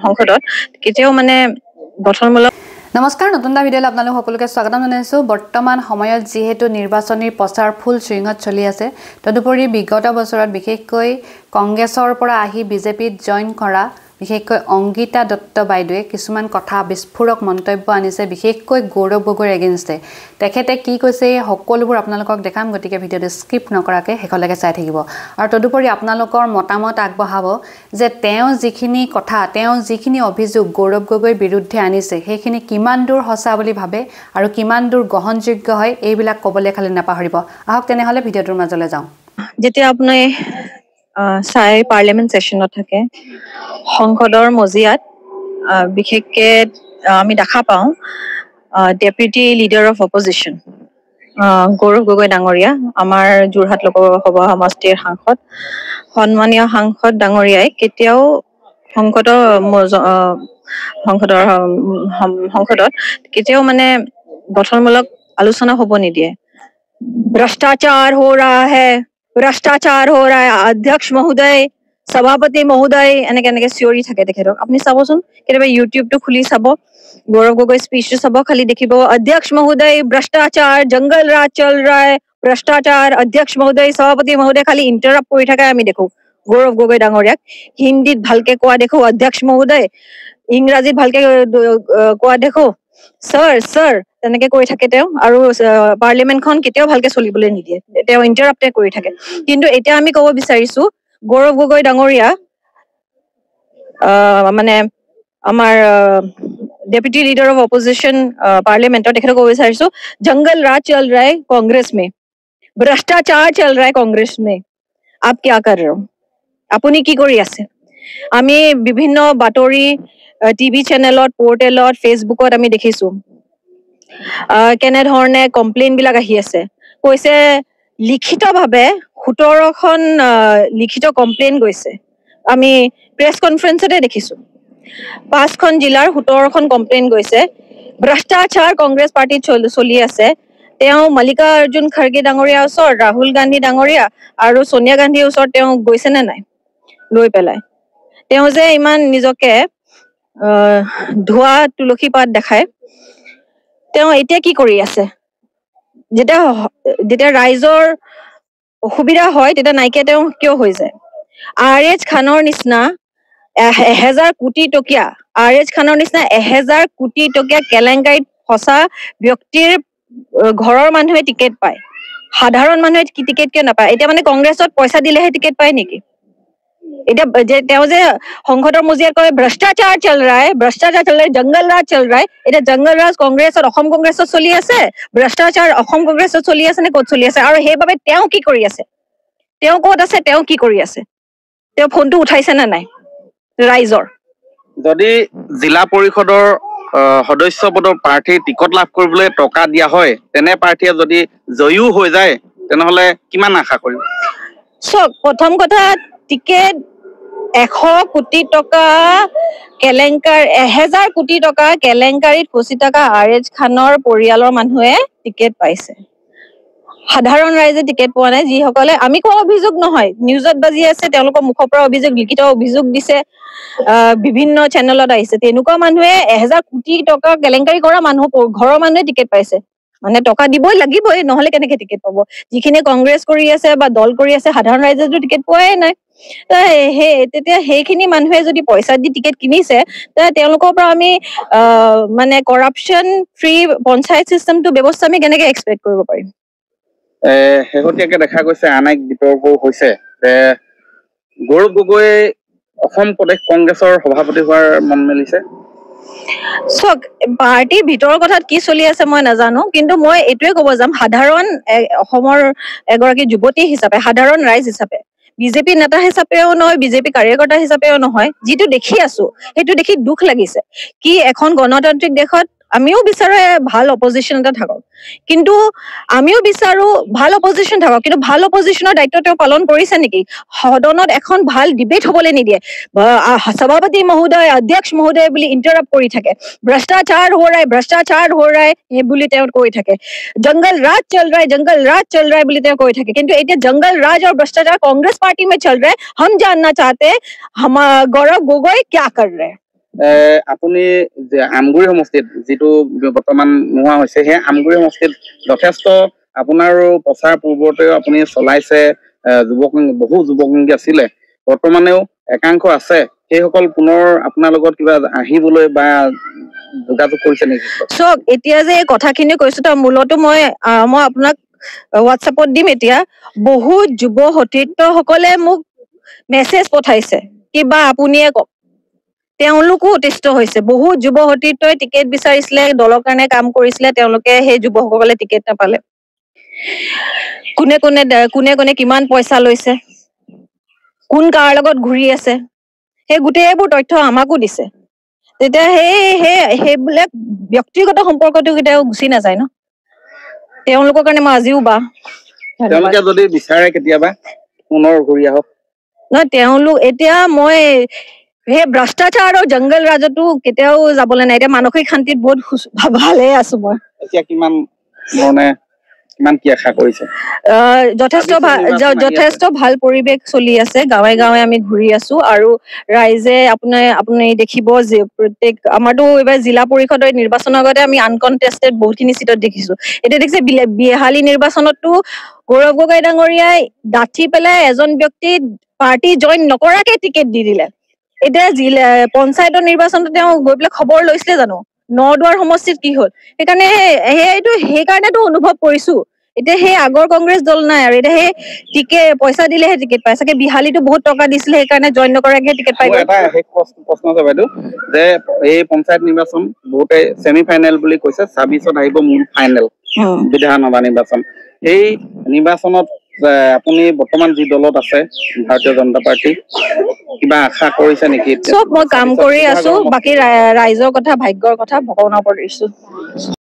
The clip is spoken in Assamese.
সংসদত কেতিয়াও মানে গঠনমূলক। নমস্কাৰ, নতুন এটা ভিডিঅ'লৈ আপোনালোক সকলোকে স্বাগতম জনাইছোঁ। বৰ্তমান সময়ত যিহেতু নিৰ্বাচনী প্ৰচাৰ ফুল চুইঙত চলি আছে, তদুপৰি বিগত বছৰত বিশেষকৈ কংগ্ৰেছৰ পৰা আহি বিজেপিত জইন কৰা বিশেষকৈ অংগিতা দত্ত বাইদেৱে কিছুমান কথা বিস্ফোৰক মন্তব্য আনিছে, বিশেষকৈ গৌৰৱ গগৈৰ এগেইনষ্টে। তেখেতে কি কৈছে সকলোবোৰ আপোনালোকক দেখাম, গতিকে ভিডিঅ'টো স্কিপ নকৰাকৈ শেষলৈকে চাই থাকিব। আৰু তদুপৰি আপোনালোকৰ মতামত আগবঢ়াব যে তেওঁ যিখিনি কথা, তেওঁ যিখিনি অভিযোগ গৌৰৱ গগৈৰ বিৰুদ্ধে আনিছে সেইখিনি কিমান দূৰ সঁচা বুলি ভাবে আৰু কিমান দূৰ গ্ৰহণযোগ্য হয়, এইবিলাক ক'বলৈ খালি নাপাহৰিব। আহক তেনেহ'লে ভিডিঅ'টোৰ মাজলৈ যাওঁ। যেতিয়া আপুনি চাই পাৰ্লিয়ামেণ্ট ছেশ্যনত থাকে, সংসদৰ মজিয়াত বিশেষকৈ আমি দেখা পাওঁ deputy leader of opposition Gaurav Gogoi ডাঙৰীয়া, আমাৰ যোৰহাট লোকসভা সমষ্টিৰ সাংসদ, সন্মানীয় সাংসদ ডাঙৰীয়াই কেতিয়াও সংসদত কেতিয়াও মানে গঠনমূলক আলোচনা হ'ব নিদিয়ে। ভ্ৰষ্টাচাৰ हो रहा है, ভ্ৰষ্টাচাৰ हो रहा है, অধ্যক্ষ মহোদয়, সভাপতি মহোদয়, এনেকে চিঞৰি থাকে তেখেতক। আপুনি চাবচোন, কেতিয়াবা ইউটিউবটো খুলি চাব, গৌৰৱ গগৈ স্পীচটো চাব, খালি দেখিব অধ্যক্ষ মহোদয় ভ্ৰষ্টাচাৰ, জংগল ৰাজ চল रहा है, ভ্ৰষ্টাচাৰ, অধ্যক্ষ মহোদয়, সভাপতি মহোদয়, খালি ইণ্টাৰাপ্ট কৰি থাকে আমি দেখো গৌৰৱ গগৈ ডাঙৰীয়াক। হিন্দীত ভালকে কোৱা দেখো অধ্যক্ষ মহোদয়, ইংৰাজীত ভালকে কোৱা দেখো ছাৰ ছাৰ, তেনেকে কৰি থাকে তেওঁ। আৰু পাৰ্লিয়ামেণ্টখন কেতিয়াও ভালকে চলিবলৈ নিদিয়ে, তেওঁ ইণ্টাৰাপ্টে কৰি থাকে। কিন্তু এতিয়া আমি ক'ব বিচাৰিছো গৌৰৱ গগৈ ডাঙৰীয়া মানে আমাৰ ডেপুটি লিডাৰ অফ অপজিশ্যন পাৰ্লিয়ামেণ্টৰ, তেখেতক ক'ব বিচাৰিছো জংগল ৰাজ চল रहा है कांग्रेस में, भ्रष्टाचार चल रहा है कांग्रेस में, आप क्या कर रहे हो? আপুনি কি কৰি আছে? আমি বিভিন্ন বাতৰি টিভি চেনেলত, পৰ্টেলত, ফেচবুকত আমি দেখিছো কেনেধৰণে কমপ্লেইন বিলাক আহি আছে। কৈছে লিখিতভাৱে 17খন লিখিত কমপ্লেইন গৈছে। আমি প্ৰেছ কনফাৰেন্সতে দেখিছো 5খন জিলাৰ 17খন কমপ্লেইন গৈছে। ভ্ৰষ্টাচাৰ কংগ্ৰেছ পাৰ্টিত চলি আছে। তেওঁ মল্লিকাৰ্জুন খাৰ্গে ডাঙৰীয়াৰ ওচৰত, ৰাহুল গান্ধী ডাঙৰীয়া আৰু সোনিয়া গান্ধীৰ ওচৰত তেওঁ গৈছে নে নাই লৈ পেলাই? তেওঁ যে ইমান নিজকে ধোৱা তুলসী পাত দেখায়, তেওঁ এতিয়া কি কৰি আছে? যেতিয়া ৰাইজৰ অসুবিধা হয় তেতিয়া নাইকিয়া তেওঁ কিয় হৈ যায়? আৰএছ খানৰ নিচিনা 1000 কোটি টকীয়া, আৰএছ খানৰ নিচিনা 1000 কোটি টকীয়া কেলেংকাৰীত ফচা ব্যক্তিৰ ঘৰৰ মানুহে টিকেট পায়, সাধাৰণ মানুহে টিকেট কিয় নাপায়? এতিয়া মানে কংগ্ৰেছত পইচা দিলেহে টিকেট পায় নেকি? এতিয়া তেওঁ যে সংসদৰ মজিয়াত কয় ভ্ৰষ্টাচাৰ চল रहा है, ভ্ৰষ্টাচাৰ চল रहा है, জংগল ৰাজ চল रहा है। এতিয়া জংগল ৰাজ কংগ্ৰেছত, অসম কংগ্ৰেছত চলি আছে, ভ্ৰষ্টাচাৰ অসম কংগ্ৰেছত চলি আছে নে ক'ত চলি আছে? আৰু সেইবাবে তেওঁ কি কৰি আছে? তেওঁ ক'ত আছে? তেওঁ কি কৰি আছে? তেওঁ ফোনটো উঠাইছে নে নাই ৰাইজৰ? যদি জিলা পৰিষদৰ সদস্য পদৰ প্ৰাৰ্থীৰ টিকট লাভ কৰিবলৈ টকা দিয়া হয়, তেনে প্ৰাৰ্থীয়ে যদি জয়ীও হৈ যায় তেনেহ'লে কিমান আশা কৰিব? চক, প্ৰথম কথা, টিকেট 100 কোটি টকা কেলেংকাৰ, 1000 কোটি টকা কেলেংকাৰীত ফচি থকা আৰএছ খানৰ পৰিয়ালৰ মানুহে টিকেট পাইছে, সাধাৰণ ৰাইজে টিকেট পোৱা নাই। যিসকলে, আমি কোৱা অভিযোগ নহয়, নিউজত বাজি আছে, তেওঁলোকৰ মুখৰ পৰা অভিযোগ, লিখিত অভিযোগ দিছে, বিভিন্ন চেনেলত আহিছে। তেনেকুৱা মানুহে 1000 কোটি টকা কেলেংকাৰী কৰা মানুহ, ঘৰৰ মানুহে টিকেট পাইছে, মানে টকা দিবই লাগিবই, নহলে কেনেকে টিকেট পাব? যিখিনি কংগ্ৰেছ কৰি আছে বা দল কৰি আছে, সাধাৰণ ৰাইজেতো টিকেট পোৱাই নাই। তেতিয়া সেইখিনি মানুহে যদি পইচা দি টিকেট কিনিছে, তেওঁলোকৰ পৰা আমি মানে কৰাপশ্যন ফ্ৰী পঞ্চায়ত চিষ্টেমটো ব্যৱস্থা আমি কেনেকে এক্সপেক্ট কৰিব পাৰিম? শেহতীয়াকে দেখা গৈছে আন এক বিতৰ্কও হৈছে যে গৌৰৱ গগৈ অসম প্ৰদেশ কংগ্ৰেছৰ সভাপতি হোৱাৰ মন মেলিছে। চক, পাৰ্টিৰ ভিতৰৰ কথাত কি চলি আছে মই নাজানো, কিন্তু মই এইটোৱে ক'ব যাম, সাধাৰণ অসমৰ এগৰাকী যুৱতী হিচাপে, সাধাৰণ ৰাইজ হিচাপে, বিজেপি নেতা হিচাপেও নহয়, বিজেপি কাৰ্যকৰ্তা হিচাপেও নহয়, যিটো দেখি আছো সেইটো দেখি দুখ লাগিছে। কি এখন গণতান্ত্ৰিক দেশত আমিও বিচাৰো ভাল অপজিশ্যন এটা থাকক, কিন্তু আমিও বিচাৰো ভাল অপজিশ্যন থাকক, কিন্তু ভাল অপজিশ্যনৰ দায়িত্ব তেওঁ পালন কৰিছে নেকি? সদনত এখন ভাল ডিবেট হবলৈ নিদিয়ে, সভাপতি মহোদয়, অধ্যক্ষ মহোদয় বুলি ইণ্টাৰাপ্ট কৰি থাকে, ভ্ৰষ্টাচাৰ हो रहा है এই বুলি তেওঁ কৈ থাকে, জংগল राज चल रहा है বুলি তেওঁ কৈ থাকে। কিন্তু এতিয়া জংগল राज और भ्रष्टाचार कांग्रेस पार्टी में चल रहा है। हम जानना चाहते हैं हम गौरव गोगोई क्या कर रहे हैं। আপুনি যে আমগুৰি সমষ্টিত যিটো বৰ্তমান নোহোৱা হৈছে, সেই আমগুৰি সমষ্টিত যথেষ্ট আপোনাৰো প্ৰচাৰ পূৰ্বতেও আপুনি চলাইছে, বহু যুৱকংগী আছিলে, বৰ্তমানেও একাংশ আছে, সেইসকল পুনৰ আপোনাৰ লগত কিবা আহিবলৈ বা যোগাযোগ কৰিছে নেকি? চাওক, এতিয়া যে এই কথাখিনি কৈছো তাৰ মূলতো মই আপোনাক হোৱাটছএপত দিম। এতিয়া বহুত যুৱ সতীৰ্থসকলে মোক মেছেজ পঠাইছে, কিবা আপুনিয়ে কওক, তেওঁলোকো অতিষ্ঠ হৈছে। বহুত যুৱ সতীৰ্থই টিকেট বিচাৰিছিলে, দলৰ কাৰণে কাম কৰিছিলে, তেওঁলোকে সেই যুৱকসকলে টিকেট নাপালে। কোনে কোনে কিমান পইচা লৈছে, কোন কাৰ লগত ঘূৰি আছে, সেই গোটেইবোৰ তথ্য আমাকো দিছে। তেতিয়া সেইবিলাক ব্যক্তিগত সম্পৰ্কটো কেতিয়াও গুচি নাযায় ন, তেওঁলোকৰ কাৰণে মই আজিও তেওঁলোকে যদি বিচাৰে কেতিয়াবা পুনৰ ঘূৰি আহক। নহয়, তেওঁলোক এতিয়া মই সেই ভ্ৰষ্টাচাৰ আৰু জংগল ৰাজতো কেতিয়াও যাবলৈ নাই। এতিয়া মানসিক শান্তিত বহুত ভালে আছো মই। এতিয়া কিমান কি আশা কৰিছে? যথেষ্ট ভাল পৰিৱেশ চলি আছে, গাঁৱে গাঁৱে আমি ঘূৰি আছো, আৰু ৰাইজে আপুনি দেখিব যে প্ৰত্যেক আমাৰতো এইবাৰ জিলা পৰিষদৰ নিৰ্বাচনৰ আগতে আমি আনকনটেষ্টেড বহুতখিনি চিটত দেখিছো। এতিয়া দেখিছে বিহালী নিৰ্বাচনতো গৌৰৱ গগৈ ডাঙৰীয়াই ডাঠি পেলাই এজন ব্যক্তি পাৰ্টি জইন নকৰাকে টিকেট দি দিলে। এতিয়া পঞ্চায়তৰ নিৰ্বাচনত তেওঁ গৈ পেলাই খবৰ লৈছিলে জানো? নদুৱাৰ সমষ্টিত কি হল? সেইকাৰণেতো অনুভৱ কৰিছো। এতিয়া সেই আগৰ কংগ্ৰেছ দল নাই, আৰু এতিয়া সেই টিকেট পইচা দিলেহে টিকেট পাই। চাগে বিহালীতো বহুত টকা দিছিলে, সেইকাৰণে জইন নকৰাকে টিকেট পাই গ'ল। এটা শেষ প্ৰশ্ন আছে বাইদেউ, যে এই পঞ্চায়ত নিৰ্বাচন বহুতে ছেমি ফাইনেল বুলি কৈছে, 26ত আহিব মূল ফাইনেল বিধানসভা নিৰ্বাচন। এই নিৰ্বাচনত আপুনি বৰ্তমান যি দলত আছে, ভাৰতীয় জনতা পাৰ্টি, কিবা আশা কৰিছে নেকি? চব মই কাম কৰি আছো, বাকী ৰাইজৰ কথা, ভাগ্যৰ কথা ভগৱানৰ ওপৰত দিছো।